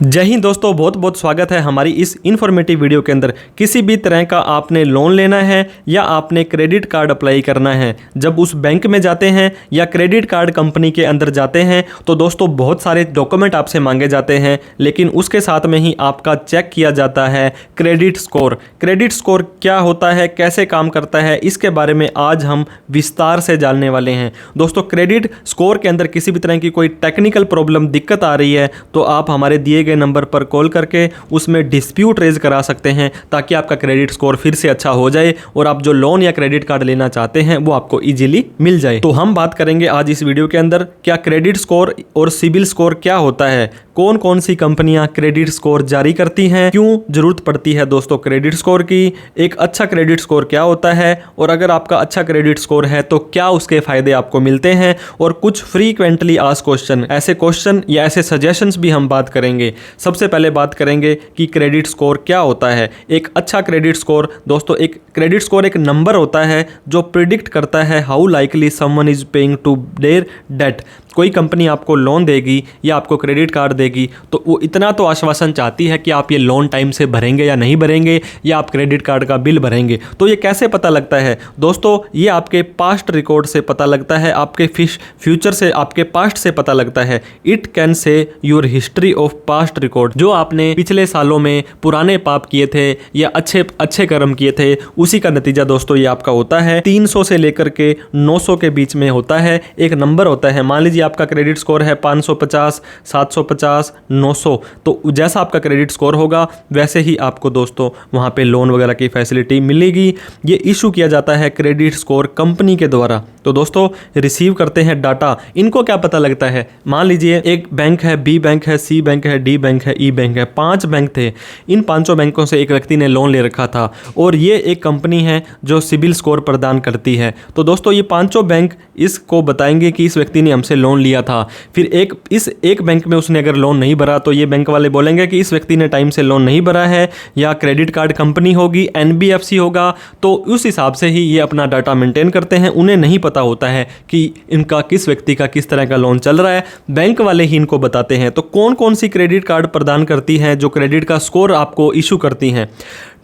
जय हिंद दोस्तों, बहुत बहुत स्वागत है हमारी इस इन्फॉर्मेटिव वीडियो के अंदर। किसी भी तरह का आपने लोन लेना है या आपने क्रेडिट कार्ड अप्लाई करना है, जब उस बैंक में जाते हैं या क्रेडिट कार्ड कंपनी के अंदर जाते हैं तो दोस्तों बहुत सारे डॉक्यूमेंट आपसे मांगे जाते हैं, लेकिन उसके साथ में ही आपका चेक किया जाता है क्रेडिट स्कोर। क्रेडिट स्कोर क्या होता है, कैसे काम करता है, इसके बारे में आज हम विस्तार से जानने वाले हैं। दोस्तों क्रेडिट स्कोर के अंदर किसी भी तरह की कोई टेक्निकल प्रॉब्लम दिक्कत आ रही है तो आप हमारे दिए नंबर पर कॉल करके उसमें डिस्प्यूट रेज करा सकते हैं, ताकि आपका क्रेडिट स्कोर फिर से अच्छा हो जाए और आप जो लोन या क्रेडिट कार्ड लेना चाहते हैं वो आपको इजीली मिल जाए। तो हम बात करेंगे आज इस वीडियो के अंदर क्या क्रेडिट स्कोर और सिबिल स्कोर क्या होता है, कौन कौन सी कंपनियां क्रेडिट स्कोर जारी करती हैं, क्यों जरूरत पड़ती है दोस्तों क्रेडिट स्कोर की, एक अच्छा क्रेडिट स्कोर क्या होता है और अगर आपका अच्छा क्रेडिट स्कोर है तो क्या उसके फायदे आपको मिलते हैं, और कुछ फ्रीक्वेंटली आस्क्ड क्वेश्चन, ऐसे क्वेश्चन या ऐसे सजेशंस भी हम बात करेंगे। सबसे पहले बात करेंगे कि क्रेडिट स्कोर क्या होता है। एक अच्छा क्रेडिट स्कोर दोस्तों, एक क्रेडिट स्कोर एक नंबर होता है जो प्रिडिक्ट करता है how likely someone is paying to their debt. कोई कंपनी आपको लोन देगी या आपको क्रेडिट कार्ड देगी तो वो इतना तो आश्वासन चाहती है कि आप ये लोन टाइम से भरेंगे या नहीं भरेंगे, या आप क्रेडिट कार्ड का बिल भरेंगे। तो ये कैसे पता लगता है दोस्तों, ये आपके पास्ट रिकॉर्ड से पता लगता है, आपके फ्यूचर से, आपके पास्ट से पता लगता है। It can say your history of past record, जो आपने पिछले सालों में पुराने पाप किए थे या अच्छे कर्म किए थे, उसी का नतीजा दोस्तों ये आपका होता है। 300 से लेकर के 900 के बीच में होता है, एक नंबर होता है। मान लीजिए आपका क्रेडिट स्कोर है 550, 750, 900, तो जैसा आपका क्रेडिट स्कोर होगा वैसे ही आपको दोस्तों वहां पे लोन वगैरह की फैसिलिटी मिलेगी। ये इशू किया जाता है क्रेडिट स्कोर कंपनी के द्वारा। तो दोस्तों रिसीव करते हैं डाटा, इनको क्या पता लगता है, मान लीजिए एक बैंक है, बी बैंक है, सी बैंक है, डी बैंक है, ई बैंक है, 5 बैंक थे। इन 5 बैंकों से एक व्यक्ति ने लोन ले रखा था और ये एक कंपनी है जो सिबिल स्कोर प्रदान करती है। तो दोस्तों ये 5 बैंक इसको बताएंगे कि इस व्यक्ति ने हमसे लोन लिया था। फिर एक बैंक में उसने अगर लोन नहीं भरा तो ये बैंक वाले बोलेंगे कि इस व्यक्ति ने टाइम से लोन नहीं भरा है, या क्रेडिट कार्ड कंपनी होगी, एनबीएफसी होगा, तो उस हिसाब से ही ये अपना डाटा मेंटेन करते हैं। उन्हें नहीं पता होता है कि इनका किस व्यक्ति का किस तरह का लोन चल रहा है, बैंक वाले ही इनको बताते हैं। तो कौन कौन सी क्रेडिट कार्ड प्रदान करती हैं जो क्रेडिट का स्कोर आपको इशू करती हैं?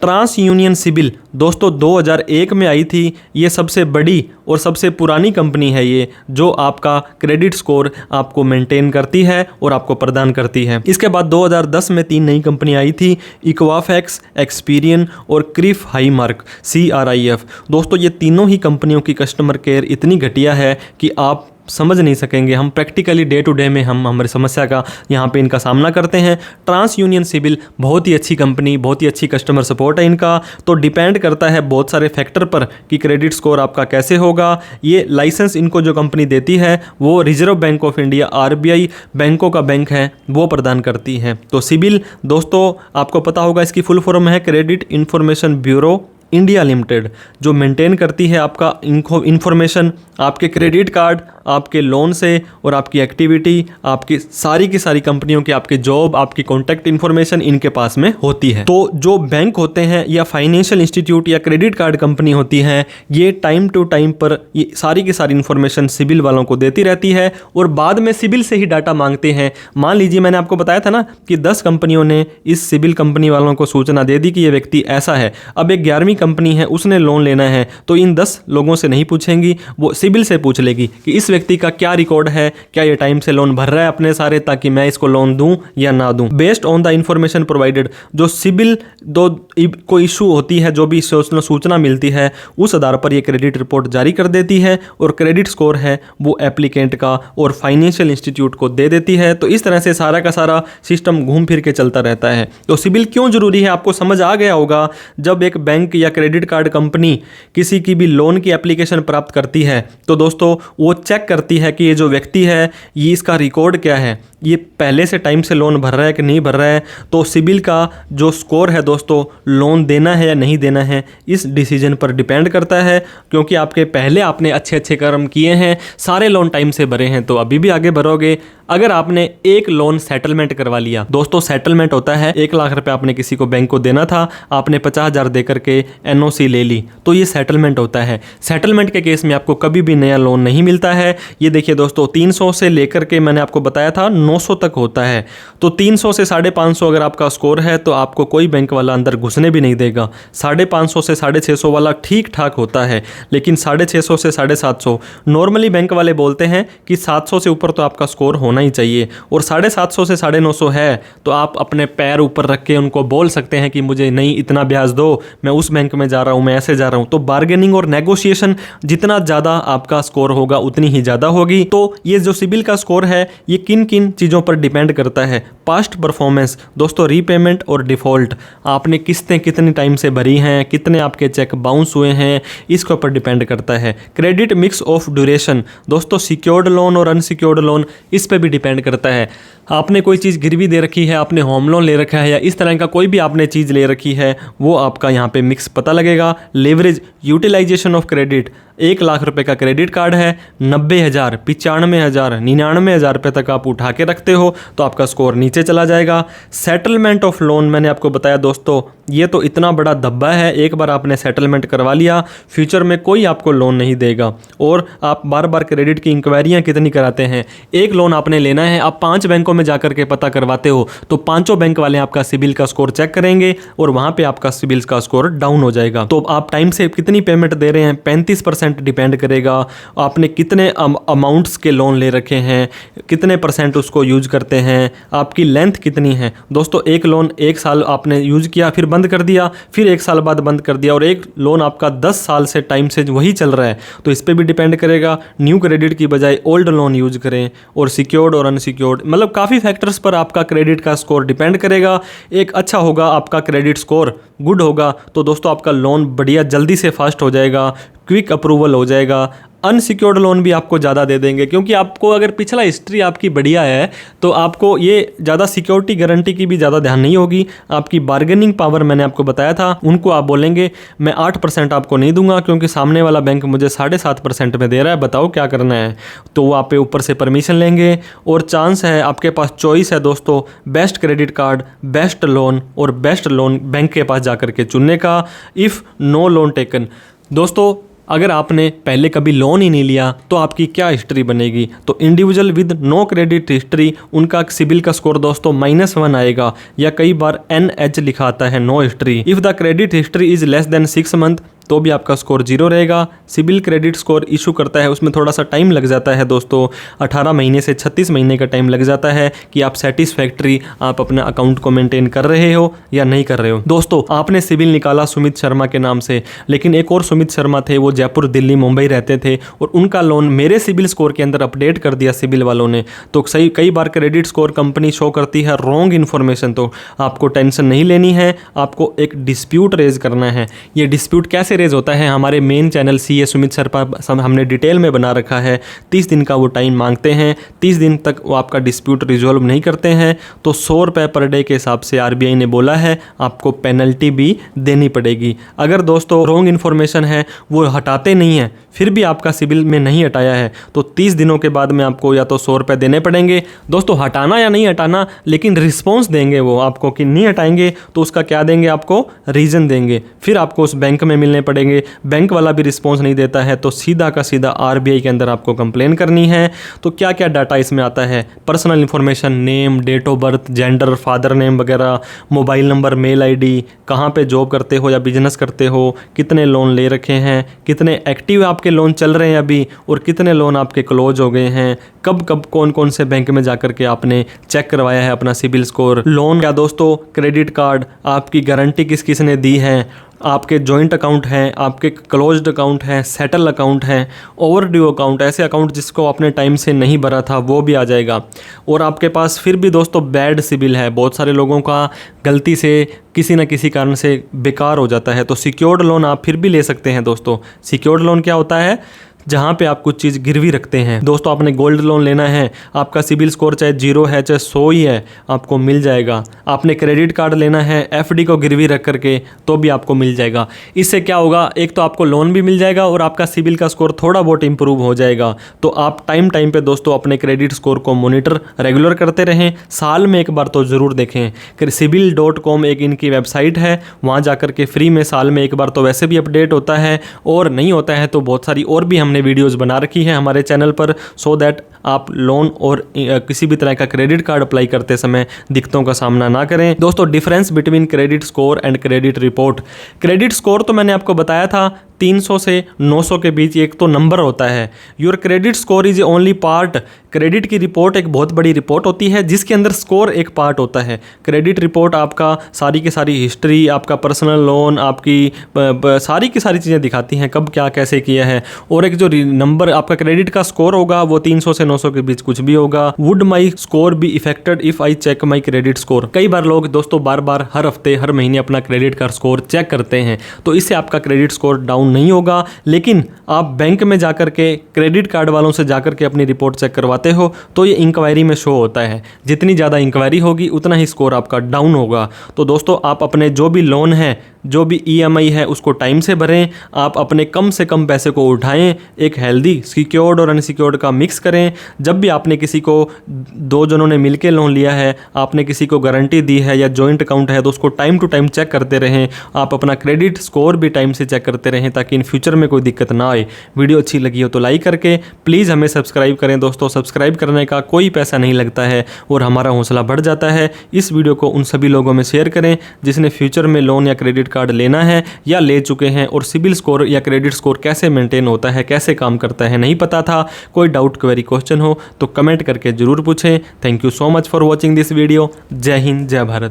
ट्रांस यूनियन सिबिल दोस्तों 2001 में आई थी। ये सबसे बड़ी और सबसे पुरानी कंपनी है ये, जो आपका क्रेडिट स्कोर आपको मेंटेन करती है और आपको प्रदान करती है। इसके बाद 2010 में 3 नई कंपनी आई थी, इक्वाफैक्स, एक्सपीरियन और क्रिफ हाईमार्क CRIF। दोस्तों ये तीनों ही कंपनियों की कस्टमर केयर इतनी घटिया है कि आप समझ नहीं सकेंगे। हम प्रैक्टिकली डे टू डे में हम हमारी समस्या का यहाँ पे इनका सामना करते हैं। ट्रांस यूनियन सिबिल बहुत ही अच्छी कंपनी, बहुत ही अच्छी कस्टमर सपोर्ट है इनका। तो डिपेंड करता है बहुत सारे फैक्टर पर कि क्रेडिट स्कोर आपका कैसे होगा। ये लाइसेंस इनको जो कंपनी देती है वो reserve bank of India RBI बैंकों का बैंक है, वो प्रदान करती है। तो सिबिल दोस्तों आपको पता होगा इसकी फुल फॉर्म है credit information bureau India limited, जो मेंटेन करती है आपका इंफॉर्मेशन, आपके क्रेडिट कार्ड, आपके लोन से और आपकी एक्टिविटी, आपकी सारी की सारी कंपनियों की आपके जॉब, आपकी कॉन्टैक्ट इन्फॉर्मेशन इनके पास में होती है। तो जो बैंक होते हैं या फाइनेंशियल इंस्टीट्यूट या क्रेडिट कार्ड कंपनी होती हैं, ये टाइम टू टाइम पर ये सारी की सारी इन्फॉर्मेशन सिबिल वालों को देती रहती है और बाद में सिबिल से ही डाटा मांगते हैं। मान लीजिए मैंने आपको बताया था ना कि 10 कंपनियों ने इस सिबिल कंपनी वालों को सूचना दे दी कि ये व्यक्ति ऐसा है। अब एक 11वीं कंपनी है, उसने लोन लेना है, तो इन 10 लोगों से नहीं पूछेंगी, वो सिबिल से पूछ लेगी कि इस व्यक्ति का क्या रिकॉर्ड है, क्या ये टाइम से लोन भर रहा है अपने सारे, ताकि मैं इसको लोन दूं या ना दूं। Based on the information provided, जो सिबिल को इशू होती है, जो भी सूचना मिलती है, उस आधार पर ये क्रेडिट रिपोर्ट जारी कर देती है और क्रेडिट स्कोर है वो एप्लीकेंट का और फाइनेंशियल इंस्टीट्यूट को दे देती है। तो इस तरह से सारा का सारा सिस्टम घूम फिर के चलता रहता है। तो सिबिल क्यों जरूरी है आपको समझ आ गया होगा। जब एक बैंक या क्रेडिट कार्ड कंपनी किसी की भी लोन की एप्लीकेशन प्राप्त करती है तो दोस्तों वो चेक करती है कि ये जो व्यक्ति है ये इसका रिकॉर्ड क्या है, ये पहले से टाइम से लोन भर रहा है कि नहीं भर रहा है। तो सिबिल का जो स्कोर है दोस्तों, लोन देना है या नहीं देना है, इस डिसीजन पर डिपेंड करता है, क्योंकि आपके पहले आपने अच्छे कर्म किए हैं, सारे लोन टाइम से भरे हैं, तो अभी भी आगे भरोगे। अगर आपने एक लोन सेटलमेंट करवा लिया, दोस्तों सेटलमेंट होता है 1 लाख रुपए आपने किसी को बैंक को देना था, आपने 50,000 दे करके NOC ले ली, तो ये सेटलमेंट होता है। सेटलमेंट के केस में आपको कभी भी नया लोन नहीं मिलता है। ये देखिए दोस्तों 300 से लेकर के मैंने आपको बताया था 900 तक होता है। तो 300 से 550 अगर आपका स्कोर है तो आपको कोई बैंक वाला अंदर घुसने भी नहीं देगा। 550 से 650 वाला ठीक ठाक होता है, लेकिन 650 से 750 नॉर्मली बैंक वाले बोलते हैं कि 700 से ऊपर तो आपका स्कोर होना ही चाहिए, और 750 से 950 है तो आप अपने पैर ऊपर रख के उनको बोल सकते हैं कि मुझे नहीं इतना ब्याज दो, मैं उस बैंक में जा रहा हूँ, मैं ऐसे जा रहा हूँ। तो बार्गेनिंग और नेगोशिएशन जितना ज़्यादा आपका स्कोर होगा उतनी ही ज़्यादा होगी। तो ये जो सिबिल का स्कोर है ये किन किन चीज़ों पर डिपेंड करता है? पास्ट परफॉर्मेंस दोस्तों, रीपेमेंट और डिफ़ॉल्ट, आपने किस्तें कितनी टाइम से भरी हैं, कितने आपके चेक बाउंस हुए हैं, इसके ऊपर डिपेंड करता है। क्रेडिट मिक्स ऑफ ड्यूरेशन दोस्तों, सिक्योर्ड लोन और अनसिक्योर्ड लोन इस पर भी डिपेंड करता है। आपने कोई चीज़ गिरवी दे रखी है, आपने होम लोन ले रखा है, या इस तरह का कोई भी आपने चीज़ ले रखी है, वो आपका यहाँ पे मिक्स पता लगेगा। Leverage utilization of credit, 1 lakh रुपए का क्रेडिट कार्ड है, 90,000, 95,000, 99,000 रुपये तक आप उठा के रखते हो तो आपका स्कोर नीचे चला जाएगा। सेटलमेंट ऑफ लोन, मैंने आपको बताया दोस्तों, ये तो इतना बड़ा धब्बा है, एक बार आपने सेटलमेंट करवा लिया फ्यूचर में कोई आपको लोन नहीं देगा। और आप बार बार क्रेडिट की इंक्वायरियाँ कितनी कराते हैं? एक लोन आपने लेना है, आप 5 बैंकों में जाकर के पता करवाते हो तो 5 बैंक वाले आपका सिबिल का स्कोर चेक करेंगे और वहाँ पे आपका सिबिल का स्कोर डाउन हो जाएगा। तो आप टाइम से कितनी पेमेंट दे रहे हैं 35% डिपेंड करेगा। आपने कितने अमाउंट्स के लोन ले रखे हैं, कितने % उसको यूज करते हैं, आपकी लेंथ कितनी है। दोस्तों, एक लोन 1 साल आपने यूज किया फिर बंद कर दिया, फिर 1 साल बाद बंद कर दिया, और एक लोन आपका 10 साल से टाइम से वही चल रहा है, तो इस पर भी डिपेंड करेगा। न्यू क्रेडिट की बजाय ओल्ड लोन यूज करें, और सिक्योर्ड और अनसिक्योर्ड, मतलब काफ़ी फैक्टर्स पर आपका क्रेडिट का स्कोर डिपेंड करेगा। एक अच्छा होगा आपका क्रेडिट स्कोर, गुड होगा तो दोस्तों आपका लोन बढ़िया जल्दी से फास्ट हो जाएगा, क्विक अप्रूवल हो जाएगा। अनसिक्योर्ड लोन भी आपको ज़्यादा दे देंगे, क्योंकि आपको अगर पिछला हिस्ट्री आपकी बढ़िया है तो आपको ये ज़्यादा सिक्योरिटी गारंटी की भी ज़्यादा ध्यान नहीं होगी। आपकी बार्गेनिंग पावर मैंने आपको बताया था, उनको आप बोलेंगे मैं 8% आपको नहीं दूंगा क्योंकि सामने वाला बैंक मुझे 7.5% में दे रहा है, बताओ क्या करना है। तो वो आप पे ऊपर से परमिशन लेंगे, और चांस है आपके पास चॉइस है दोस्तों, best credit card, best loan और बेस्ट लोन बैंक के पास जाकर के चुनने का। इफ़ नो लोन टेकन, दोस्तों अगर आपने पहले कभी लोन ही नहीं लिया तो आपकी क्या हिस्ट्री बनेगी? तो individual with no credit history, उनका सिबिल का स्कोर दोस्तों -1 आएगा, या कई बार NH लिखा आता है, no history. If the credit history is less than 6 month तो भी आपका स्कोर 0 रहेगा। सिबिल क्रेडिट स्कोर इशू करता है, उसमें थोड़ा सा टाइम लग जाता है दोस्तों, 18 महीने से 36 महीने का टाइम लग जाता है कि आप सेटिस्फैक्ट्री आप अपना अकाउंट को मेंटेन कर रहे हो या नहीं कर रहे हो। दोस्तों, आपने सिबिल निकाला सुमित शर्मा के नाम से, लेकिन एक और सुमित शर्मा थे, वो जयपुर, दिल्ली, मुंबई रहते थे, और उनका लोन मेरे सिबिल स्कोर के अंदर अपडेट कर दिया सिबिल वालों ने। तो सही कई बार क्रेडिट स्कोर कंपनी शो करती है रॉन्ग इन्फॉर्मेशन, तो आपको टेंशन नहीं लेनी है, आपको एक डिस्प्यूट रेज करना है। ये डिस्प्यूट कैसे रेज होता है? हमारे main channel CA Sumit Sharma हमने डिटेल में बना रखा है। 30 दिन का वो टाइम मांगते हैं, 30 दिन तक वो आपका डिस्प्यूट रिजॉल्व नहीं करते हैं तो 100 रुपये पर डे के हिसाब से RBI ने बोला है आपको पेनल्टी भी देनी पड़ेगी। अगर दोस्तों रॉन्ग इन्फॉर्मेशन है वो हटाते नहीं है, फिर भी आपका सिबिल में नहीं हटाया है, तो 30 दिनों के बाद में आपको या तो 100 रुपये देने पड़ेंगे। दोस्तों, हटाना या नहीं हटाना, लेकिन रिस्पॉन्स देंगे वो आपको कि नहीं हटाएंगे तो उसका क्या देंगे, आपको रीज़न देंगे। फिर आपको उस बैंक में मिलने पड़ेंगे, बैंक वाला भी रिस्पॉन्स नहीं देता है तो सीधा का सीधा RBI के अंदर आपको कंप्लेन करनी है। तो क्या क्या डाटा इसमें आता है? Personal information, name, date of birth, gender, father name वगैरह, मोबाइल नंबर, मेल ID, कहाँ पे जॉब करते हो या बिजनेस करते हो, कितने लोन ले रखे हैं, कितने एक्टिव आपके लोन चल रहे हैं अभी, और कितने लोन आपके क्लोज हो गए हैं, कब कब कौन कौन से बैंक में जाकर के आपने चेक करवाया है अपना सिबिल स्कोर, लोन या दोस्तों क्रेडिट कार्ड, आपकी गारंटी किस किस ने दी है, आपके जॉइंट अकाउंट हैं, आपके क्लोज्ड अकाउंट हैं, सेटल अकाउंट हैं, ओवर ड्यू अकाउंट, ऐसे अकाउंट जिसको आपने टाइम से नहीं भरा था वो भी आ जाएगा। और आपके पास फिर भी दोस्तों बैड सिबिल है, बहुत सारे लोगों का गलती से किसी न किसी कारण से बेकार हो जाता है, तो सिक्योर्ड लोन आप फिर भी ले सकते हैं। दोस्तों, सिक्योर्ड लोन क्या होता है? जहाँ पे आप कुछ चीज़ गिरवी रखते हैं। दोस्तों, आपने गोल्ड लोन लेना है, आपका सिबिल स्कोर चाहे 0 है चाहे 100 ही है, आपको मिल जाएगा। आपने क्रेडिट कार्ड लेना है FD को गिरवी रख करके तो भी आपको मिल जाएगा। इससे क्या होगा, एक तो आपको लोन भी मिल जाएगा और आपका सिबिल का स्कोर थोड़ा बहुत इंप्रूव हो जाएगा। तो आप टाइम टाइम पे दोस्तों अपने क्रेडिट स्कोर को मॉनिटर रेगुलर करते रहें, साल में एक बार तो ज़रूर देखें। cibil.com एक इनकी वेबसाइट है, वहाँ जाकर के फ्री में साल में एक बार तो वैसे भी अपडेट होता है, और नहीं होता है तो बहुत सारी और भी हमने वीडियोस बना रखी है हमारे चैनल पर, सो दैट आप लोन और किसी भी तरह का क्रेडिट कार्ड अप्लाई करते समय दिक्कतों का सामना ना करें। दोस्तों, difference between credit score and credit report. Credit score तो मैंने आपको बताया था 300 से 900 के बीच एक तो नंबर होता है। Your credit score is only part. Credit की रिपोर्ट एक बहुत बड़ी रिपोर्ट होती है जिसके अंदर स्कोर एक पार्ट होता है। क्रेडिट रिपोर्ट आपका सारी की सारी हिस्ट्री, आपका पर्सनल लोन, आपकी सारी की सारी चीज़ें दिखाती हैं, कब क्या कैसे किया है। और एक जो नंबर आपका क्रेडिट का स्कोर होगा वो 300 से 900 के बीच कुछ भी होगा। Would my score be affected if I check my credit score. कई बार लोग दोस्तों बार बार हर हफ्ते हर महीने अपना क्रेडिट का स्कोर चेक करते हैं, तो इससे आपका क्रेडिट स्कोर डाउन नहीं होगा। लेकिन आप बैंक में जाकर के क्रेडिट कार्ड वालों से जाकर के अपनी रिपोर्ट चेक करवाते हो तो ये इंक्वायरी में शो होता है। जितनी ज़्यादा इंक्वायरी होगी उतना ही स्कोर आपका डाउन होगा। तो दोस्तों, आप अपने जो भी लोन है, जो भी EMI है, उसको टाइम से भरें। आप अपने कम से कम पैसे को उठाएं, एक हेल्दी सिक्योर्ड और अनसिक्योर्ड का मिक्स करें। जब भी आपने किसी को, दो जनों ने मिलकर लोन लिया है, आपने किसी को गारंटी दी है या जॉइंट अकाउंट है, तो उसको टाइम टू टाइम चेक करते रहें। आप अपना क्रेडिट स्कोर भी टाइम से चेक करते रहें ताकि इन फ्यूचर में कोई दिक्कत ना आए। वीडियो अच्छी लगी हो तो लाइक करके प्लीज़ हमें सब्सक्राइब करें। दोस्तों, सब्सक्राइब करने का कोई पैसा नहीं लगता है और हमारा हौसला बढ़ जाता है। इस वीडियो को उन सभी लोगों में शेयर करें जिसने फ्यूचर में लोन या क्रेडिट कार्ड लेना है या ले चुके हैं और सिबिल स्कोर या क्रेडिट स्कोर कैसे मेंटेन होता है, कैसे काम करता है, नहीं पता था। कोई डाउट, क्वेरी, क्वेश्चन हो तो कमेंट करके जरूर पूछें। Thank you so much for watching this video. जय हिंद, जय भारत।